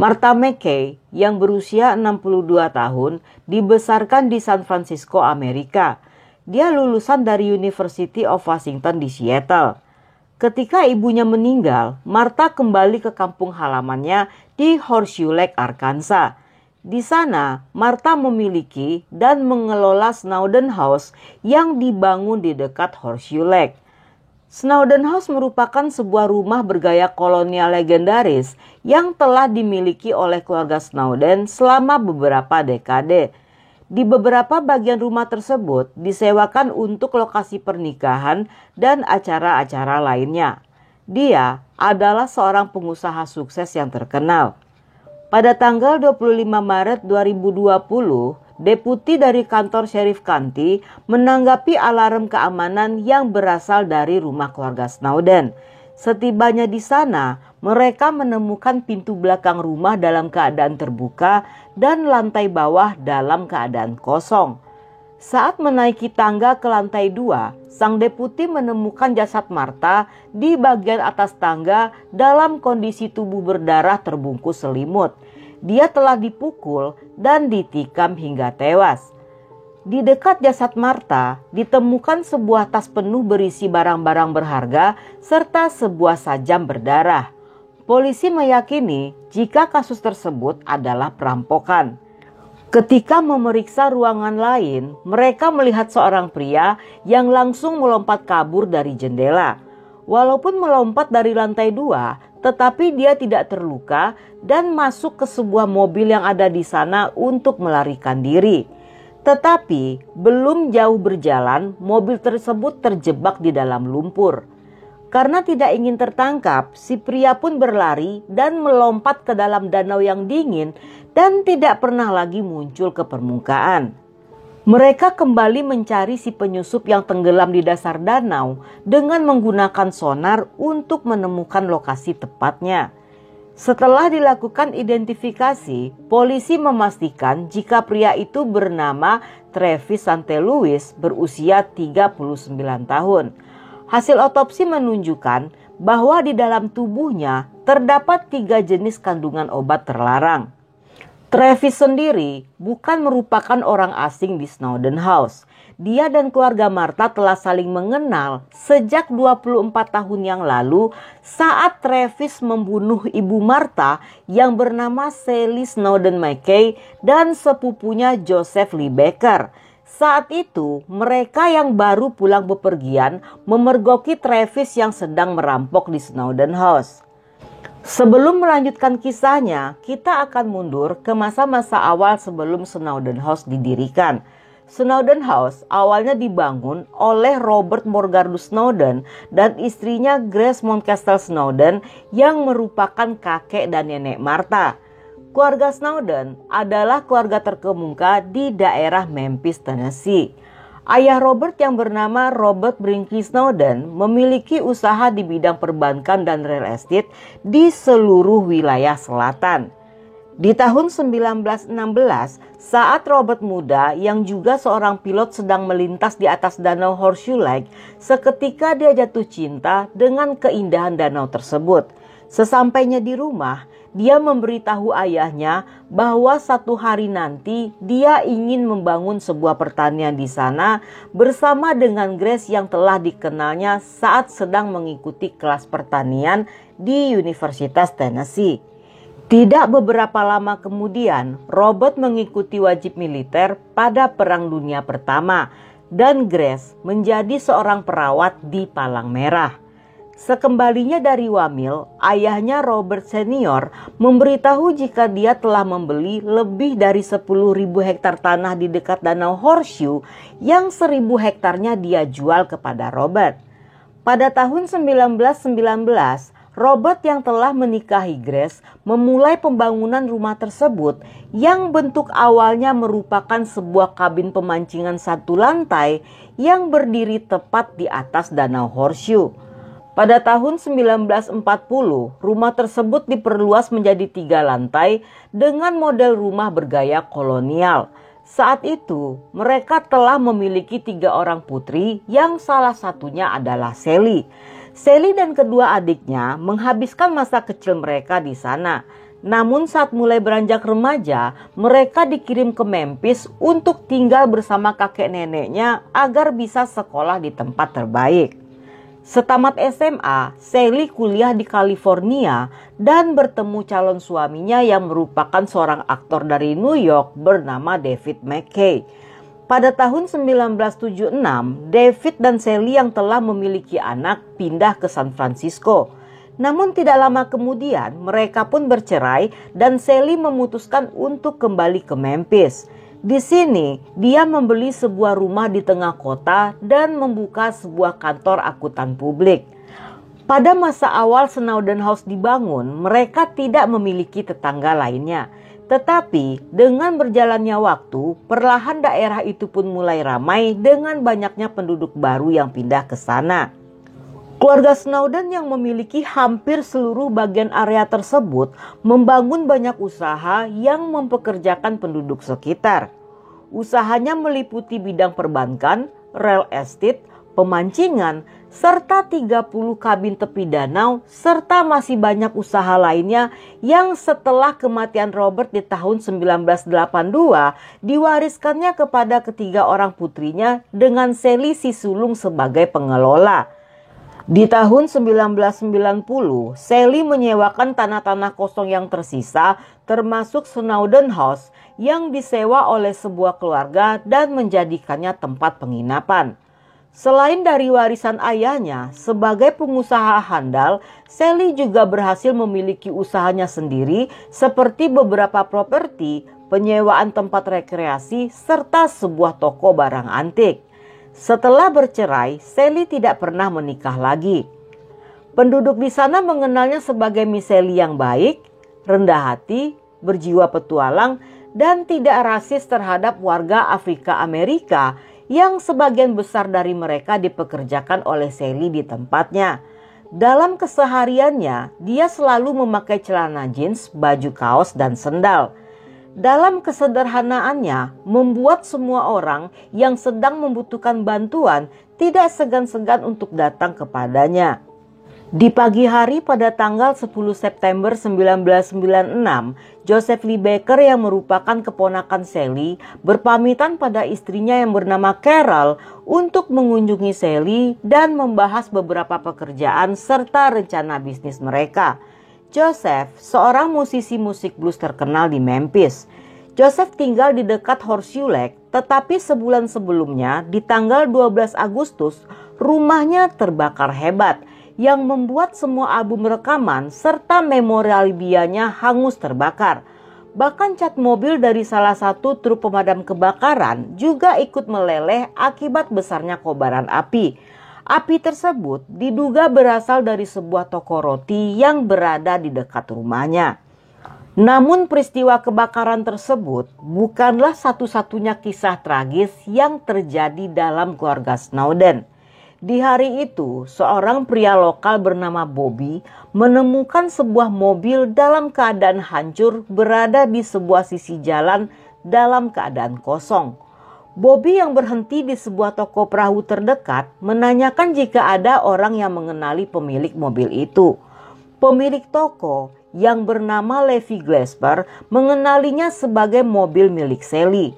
Martha McKay yang berusia 62 tahun dibesarkan di San Francisco, Amerika. Dia lulusan dari University of Washington di Seattle. Ketika ibunya meninggal, Martha kembali ke kampung halamannya di Horseshoe Lake, Arkansas. Di sana, Martha memiliki dan mengelola Snowden House yang dibangun di dekat Horseshoe Lake. Snowden House merupakan sebuah rumah bergaya kolonial legendaris yang telah dimiliki oleh keluarga Snowden selama beberapa dekade. Di beberapa bagian rumah tersebut disewakan untuk lokasi pernikahan dan acara-acara lainnya. Dia adalah seorang pengusaha sukses yang terkenal. Pada tanggal 25 Maret 2020, deputi dari kantor Sheriff County menanggapi alarm keamanan yang berasal dari rumah keluarga Snowden. Setibanya di sana, mereka menemukan pintu belakang rumah dalam keadaan terbuka dan lantai bawah dalam keadaan kosong. Saat menaiki tangga ke lantai 2, sang deputi menemukan jasad Martha di bagian atas tangga dalam kondisi tubuh berdarah terbungkus selimut. Dia telah dipukul dan ditikam hingga tewas. Di dekat jasad Martha ditemukan sebuah tas penuh berisi barang-barang berharga serta sebuah sajam berdarah. Polisi meyakini jika kasus tersebut adalah perampokan. Ketika memeriksa ruangan lain, mereka melihat seorang pria yang langsung melompat kabur dari jendela. Walaupun melompat dari lantai 2, tetapi dia tidak terluka dan masuk ke sebuah mobil yang ada di sana untuk melarikan diri. Tetapi belum jauh berjalan, mobil tersebut terjebak di dalam lumpur. Karena tidak ingin tertangkap, si pria pun berlari dan melompat ke dalam danau yang dingin dan tidak pernah lagi muncul ke permukaan. Mereka kembali mencari si penyusup yang tenggelam di dasar danau dengan menggunakan sonar untuk menemukan lokasi tepatnya. Setelah dilakukan identifikasi, polisi memastikan jika pria itu bernama Travis St. Louis berusia 39 tahun. Hasil otopsi menunjukkan bahwa di dalam tubuhnya terdapat 3 jenis kandungan obat terlarang. Travis sendiri bukan merupakan orang asing di Snowden House. Dia dan keluarga Martha telah saling mengenal sejak 24 tahun yang lalu saat Travis membunuh ibu Martha yang bernama Sally Snowden McKay dan sepupunya Joseph Lee Baker. Saat itu mereka yang baru pulang bepergian memergoki Travis yang sedang merampok di Snowden House. Sebelum melanjutkan kisahnya, kita akan mundur ke masa-masa awal sebelum Snowden House didirikan. Snowden House awalnya dibangun oleh Robert Morgardus Snowden dan istrinya Grace Mountcastle Snowden yang merupakan kakek dan nenek Martha. Keluarga Snowden adalah keluarga terkemuka di daerah Memphis, Tennessee. Ayah Robert yang bernama Robert Brinkley Snowden memiliki usaha di bidang perbankan dan real estate di seluruh wilayah selatan. Di tahun 1916, saat Robert muda yang juga seorang pilot sedang melintas di atas danau Horseshoe Lake, seketika dia jatuh cinta dengan keindahan danau tersebut. Sesampainya di rumah, dia memberitahu ayahnya bahwa satu hari nanti dia ingin membangun sebuah pertanian di sana bersama dengan Grace yang telah dikenalnya saat sedang mengikuti kelas pertanian di Universitas Tennessee. Tidak beberapa lama kemudian, Robert mengikuti wajib militer pada Perang Dunia Pertama dan Grace menjadi seorang perawat di Palang Merah. Sekembalinya dari Wamil, ayahnya Robert Senior memberitahu jika dia telah membeli lebih dari 10.000 hektar tanah di dekat danau Horseshoe yang 1.000 hektarnya dia jual kepada Robert. Pada tahun 1919, Robert yang telah menikahi Grace memulai pembangunan rumah tersebut yang bentuk awalnya merupakan sebuah kabin pemancingan 1 lantai yang berdiri tepat di atas danau Horseshoe. Pada tahun 1940, rumah tersebut diperluas menjadi 3 lantai dengan model rumah bergaya kolonial. Saat itu, mereka telah memiliki 3 orang putri yang salah satunya adalah Sally. Sally dan kedua adiknya menghabiskan masa kecil mereka di sana. Namun saat mulai beranjak remaja, mereka dikirim ke Memphis untuk tinggal bersama kakek neneknya agar bisa sekolah di tempat terbaik. Setamat SMA, Sally kuliah di California dan bertemu calon suaminya yang merupakan seorang aktor dari New York bernama David McKay. Pada tahun 1976, David dan Sally yang telah memiliki anak pindah ke San Francisco. Namun tidak lama kemudian mereka pun bercerai dan Sally memutuskan untuk kembali ke Memphis. Di sini, dia membeli sebuah rumah di tengah kota dan membuka sebuah kantor akuntan publik. Pada masa awal Snowden House dibangun, mereka tidak memiliki tetangga lainnya. Tetapi dengan berjalannya waktu, perlahan daerah itu pun mulai ramai dengan banyaknya penduduk baru yang pindah ke sana. Keluarga Snowden yang memiliki hampir seluruh bagian area tersebut membangun banyak usaha yang mempekerjakan penduduk sekitar. Usahanya meliputi bidang perbankan, real estate, pemancingan, serta 30 kabin tepi danau, serta masih banyak usaha lainnya yang setelah kematian Robert di tahun 1982 diwariskannya kepada ketiga orang putrinya dengan Sally si sulung sebagai pengelola. Di tahun 1990, Sally menyewakan tanah-tanah kosong yang tersisa termasuk Snowden House yang disewa oleh sebuah keluarga dan menjadikannya tempat penginapan. Selain dari warisan ayahnya, sebagai pengusaha handal, Sally juga berhasil memiliki usahanya sendiri seperti beberapa properti, penyewaan tempat rekreasi, serta sebuah toko barang antik. Setelah bercerai, Sally tidak pernah menikah lagi. Penduduk di sana mengenalnya sebagai Miss Sally yang baik, rendah hati, berjiwa petualang, dan tidak rasis terhadap warga Afrika Amerika yang sebagian besar dari mereka dipekerjakan oleh Sally di tempatnya. Dalam kesehariannya, dia selalu memakai celana jeans, baju kaos, dan sendal. Dalam kesederhanaannya, membuat semua orang yang sedang membutuhkan bantuan tidak segan-segan untuk datang kepadanya. Di pagi hari pada tanggal 10 September 1996, Joseph Lee Baker yang merupakan keponakan Sally berpamitan pada istrinya yang bernama Carol untuk mengunjungi Sally dan membahas beberapa pekerjaan serta rencana bisnis mereka. Joseph, seorang musisi musik blues terkenal di Memphis. Joseph tinggal di dekat Horseshoe Lake, tetapi sebulan sebelumnya di tanggal 12 Agustus, rumahnya terbakar hebat yang membuat semua album rekaman serta memorabilianya hangus terbakar. Bahkan cat mobil dari salah satu truk pemadam kebakaran juga ikut meleleh akibat besarnya kobaran api. Api tersebut diduga berasal dari sebuah toko roti yang berada di dekat rumahnya. Namun peristiwa kebakaran tersebut bukanlah satu-satunya kisah tragis yang terjadi dalam keluarga Snowden. Di hari itu, seorang pria lokal bernama Bobby menemukan sebuah mobil dalam keadaan hancur berada di sebuah sisi jalan dalam keadaan kosong. Bobby yang berhenti di sebuah toko perahu terdekat menanyakan jika ada orang yang mengenali pemilik mobil itu. Pemilik toko yang bernama Levi Glasper mengenalinya sebagai mobil milik Sally.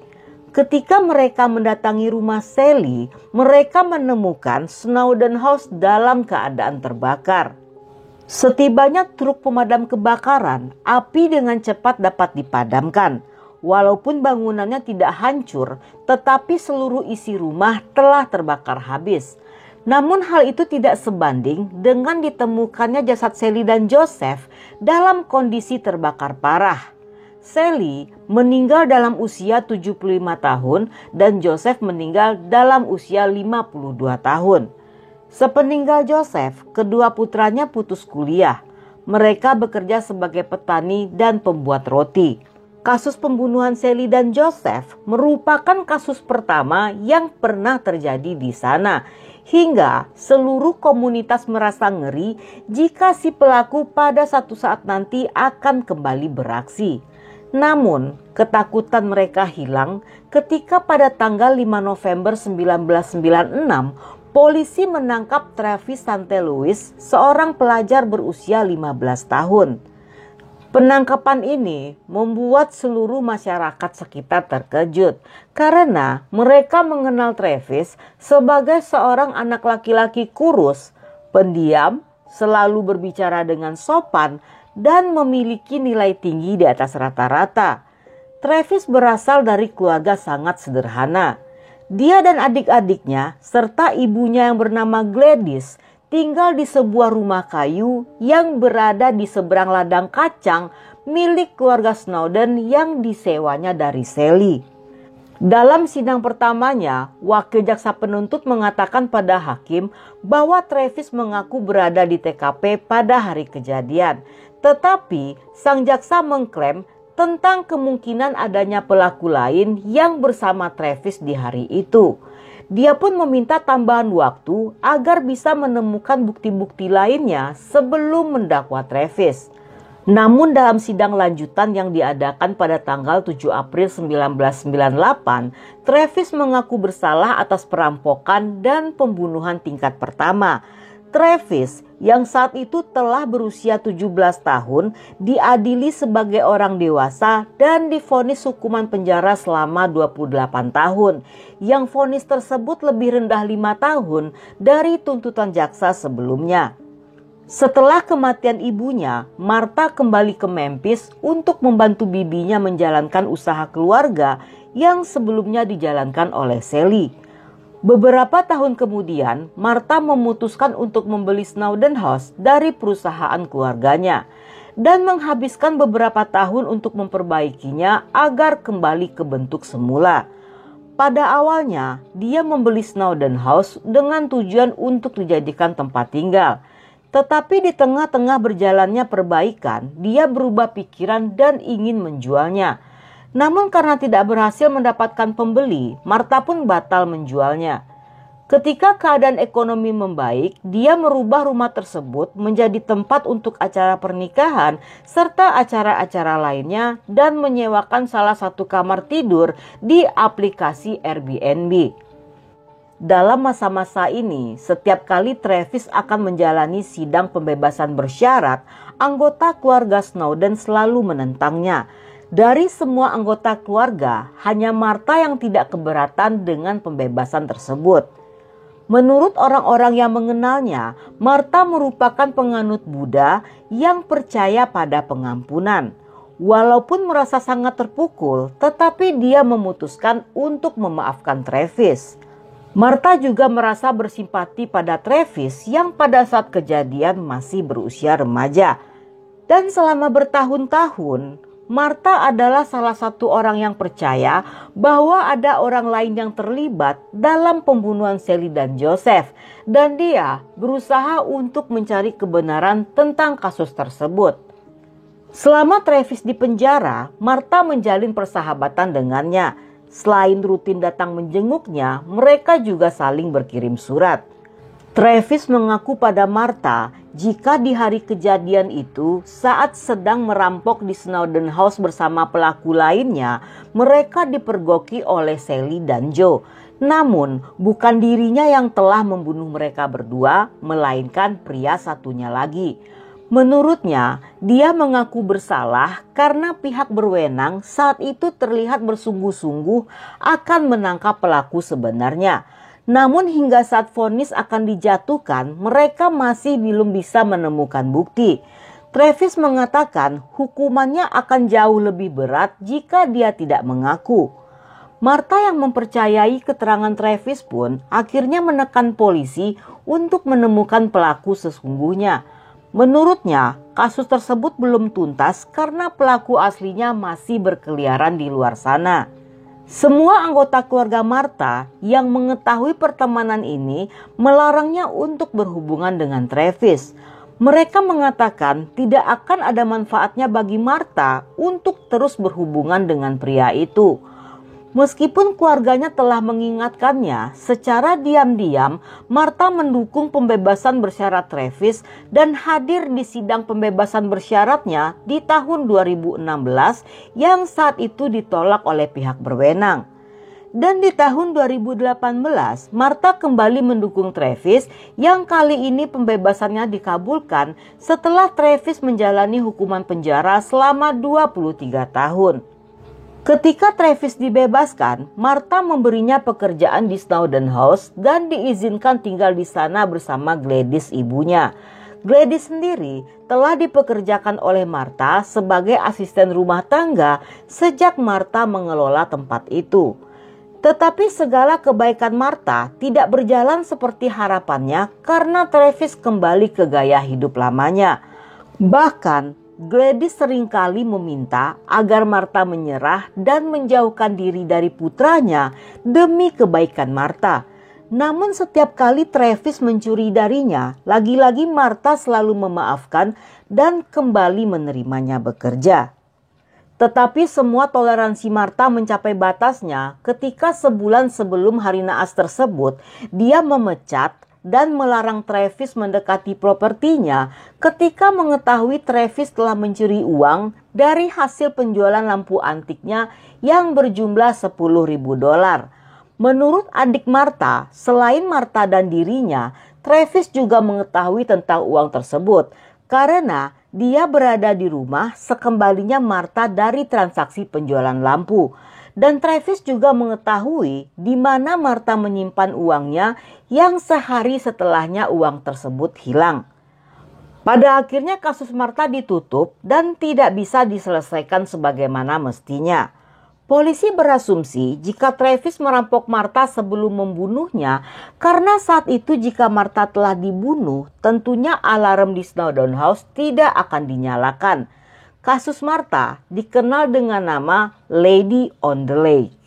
Ketika mereka mendatangi rumah Sally, mereka menemukan Snowden House dalam keadaan terbakar. Setibanya truk pemadam kebakaran, api dengan cepat dapat dipadamkan. Walaupun bangunannya tidak hancur, tetapi seluruh isi rumah telah terbakar habis. Namun hal itu tidak sebanding dengan ditemukannya jasad Sally dan Joseph dalam kondisi terbakar parah. Sally meninggal dalam usia 75 tahun dan Joseph meninggal dalam usia 52 tahun. Sepeninggal Joseph, kedua putranya putus kuliah. Mereka bekerja sebagai petani dan pembuat roti. Kasus pembunuhan Sally dan Joseph merupakan kasus pertama yang pernah terjadi di sana, hingga seluruh komunitas merasa ngeri jika si pelaku pada satu saat nanti akan kembali beraksi. Namun, ketakutan mereka hilang ketika pada tanggal 5 November 1996, polisi menangkap Travis Sante Lewis, seorang pelajar berusia 15 tahun. Penangkapan ini membuat seluruh masyarakat sekitar terkejut karena mereka mengenal Travis sebagai seorang anak laki-laki kurus, pendiam, selalu berbicara dengan sopan, dan memiliki nilai tinggi di atas rata-rata. Travis berasal dari keluarga sangat sederhana. Dia dan adik-adiknya serta ibunya yang bernama Gladys tinggal di sebuah rumah kayu yang berada di seberang ladang kacang milik keluarga Snowden yang disewanya dari Sally. Dalam sidang pertamanya, wakil jaksa penuntut mengatakan pada hakim bahwa Travis mengaku berada di TKP pada hari kejadian. Tetapi sang jaksa mengklaim tentang kemungkinan adanya pelaku lain yang bersama Travis di hari itu. Dia pun meminta tambahan waktu agar bisa menemukan bukti-bukti lainnya sebelum mendakwa Travis. Namun dalam sidang lanjutan yang diadakan pada tanggal 7 April 1998, Travis mengaku bersalah atas perampokan dan pembunuhan tingkat pertama. Travis yang saat itu telah berusia 17 tahun diadili sebagai orang dewasa dan divonis hukuman penjara selama 28 tahun. Yang vonis tersebut lebih rendah 5 tahun dari tuntutan jaksa sebelumnya. Setelah kematian ibunya, Martha kembali ke Memphis untuk membantu bibinya menjalankan usaha keluarga yang sebelumnya dijalankan oleh Sally. Beberapa tahun kemudian, Martha memutuskan untuk membeli Snowden House dari perusahaan keluarganya dan menghabiskan beberapa tahun untuk memperbaikinya agar kembali ke bentuk semula. Pada awalnya, dia membeli Snowden House dengan tujuan untuk dijadikan tempat tinggal. Tetapi di tengah-tengah berjalannya perbaikan, dia berubah pikiran dan ingin menjualnya. Namun karena tidak berhasil mendapatkan pembeli, Martha pun batal menjualnya. Ketika keadaan ekonomi membaik, dia merubah rumah tersebut menjadi tempat untuk acara pernikahan serta acara-acara lainnya dan menyewakan salah satu kamar tidur di aplikasi Airbnb. Dalam masa-masa ini, setiap kali Travis akan menjalani sidang pembebasan bersyarat, anggota keluarga Snowden selalu menentangnya. Dari semua anggota keluarga, hanya Martha yang tidak keberatan dengan pembebasan tersebut. Menurut orang-orang yang mengenalnya, Martha merupakan penganut Buddha yang percaya pada pengampunan. Walaupun merasa sangat terpukul, tetapi dia memutuskan untuk memaafkan Travis. Martha juga merasa bersimpati pada Travis yang pada saat kejadian masih berusia remaja. Dan selama bertahun-tahun, Martha adalah salah satu orang yang percaya bahwa ada orang lain yang terlibat dalam pembunuhan Sally dan Joseph, dan dia berusaha untuk mencari kebenaran tentang kasus tersebut. Selama Travis di penjara, Martha menjalin persahabatan dengannya. Selain rutin datang menjenguknya, mereka juga saling berkirim surat. Travis mengaku pada Martha jika di hari kejadian itu saat sedang merampok di Snowden House bersama pelaku lainnya, mereka dipergoki oleh Sally dan Joe. Namun bukan dirinya yang telah membunuh mereka berdua, melainkan pria satunya lagi. Menurutnya, dia mengaku bersalah karena pihak berwenang saat itu terlihat bersungguh-sungguh akan menangkap pelaku sebenarnya. Namun hingga saat vonis akan dijatuhkan, mereka masih belum bisa menemukan bukti. Travis mengatakan hukumannya akan jauh lebih berat jika dia tidak mengaku. Martha yang mempercayai keterangan Travis pun akhirnya menekan polisi untuk menemukan pelaku sesungguhnya. Menurutnya, kasus tersebut belum tuntas karena pelaku aslinya masih berkeliaran di luar sana. Semua anggota keluarga Martha yang mengetahui pertemanan ini melarangnya untuk berhubungan dengan Travis. Mereka mengatakan tidak akan ada manfaatnya bagi Martha untuk terus berhubungan dengan pria itu. Meskipun keluarganya telah mengingatkannya, secara diam-diam Martha mendukung pembebasan bersyarat Travis dan hadir di sidang pembebasan bersyaratnya di tahun 2016 yang saat itu ditolak oleh pihak berwenang. Dan di tahun 2018, Martha kembali mendukung Travis yang kali ini pembebasannya dikabulkan setelah Travis menjalani hukuman penjara selama 23 tahun. Ketika Travis dibebaskan, Martha memberinya pekerjaan di Snowden House dan diizinkan tinggal di sana bersama Gladys ibunya. Gladys sendiri telah dipekerjakan oleh Martha sebagai asisten rumah tangga sejak Martha mengelola tempat itu. Tetapi segala kebaikan Martha tidak berjalan seperti harapannya karena Travis kembali ke gaya hidup lamanya. Bahkan Gladys seringkali meminta agar Martha menyerah dan menjauhkan diri dari putranya demi kebaikan Martha. Namun setiap kali Travis mencuri darinya, lagi-lagi Martha selalu memaafkan dan kembali menerimanya bekerja. Tetapi semua toleransi Martha mencapai batasnya ketika sebulan sebelum hari naas tersebut, dia memecat dan melarang Travis mendekati propertinya ketika mengetahui Travis telah mencuri uang dari hasil penjualan lampu antiknya yang berjumlah $10.000. Menurut adik Martha, selain Martha dan dirinya, Travis juga mengetahui tentang uang tersebut karena dia berada di rumah sekembalinya Martha dari transaksi penjualan lampu. Dan Travis juga mengetahui di mana Martha menyimpan uangnya yang sehari setelahnya uang tersebut hilang. Pada akhirnya kasus Martha ditutup dan tidak bisa diselesaikan sebagaimana mestinya. Polisi berasumsi jika Travis merampok Martha sebelum membunuhnya karena saat itu jika Martha telah dibunuh, tentunya alarm di Snowden House tidak akan dinyalakan. Kasus Martha dikenal dengan nama Lady on the Lake.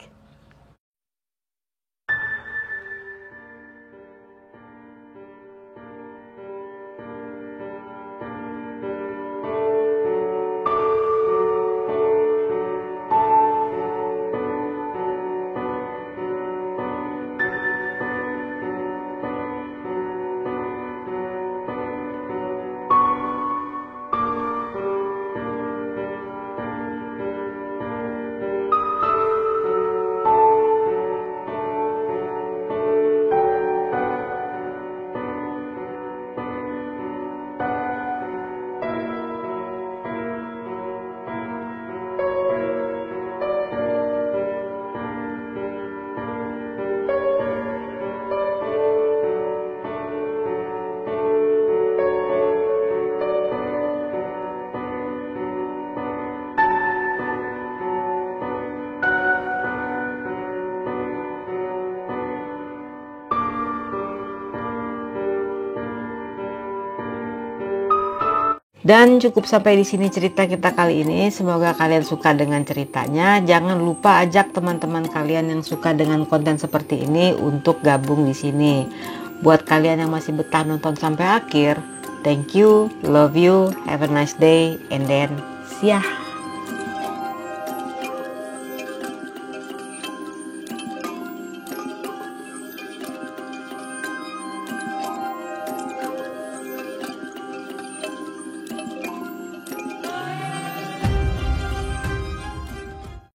Dan cukup sampai di sini cerita kita kali ini. Semoga kalian suka dengan ceritanya. Jangan lupa ajak teman-teman kalian yang suka dengan konten seperti ini untuk gabung di sini. Buat kalian yang masih betah nonton sampai akhir, thank you, love you, have a nice day, and then see ya.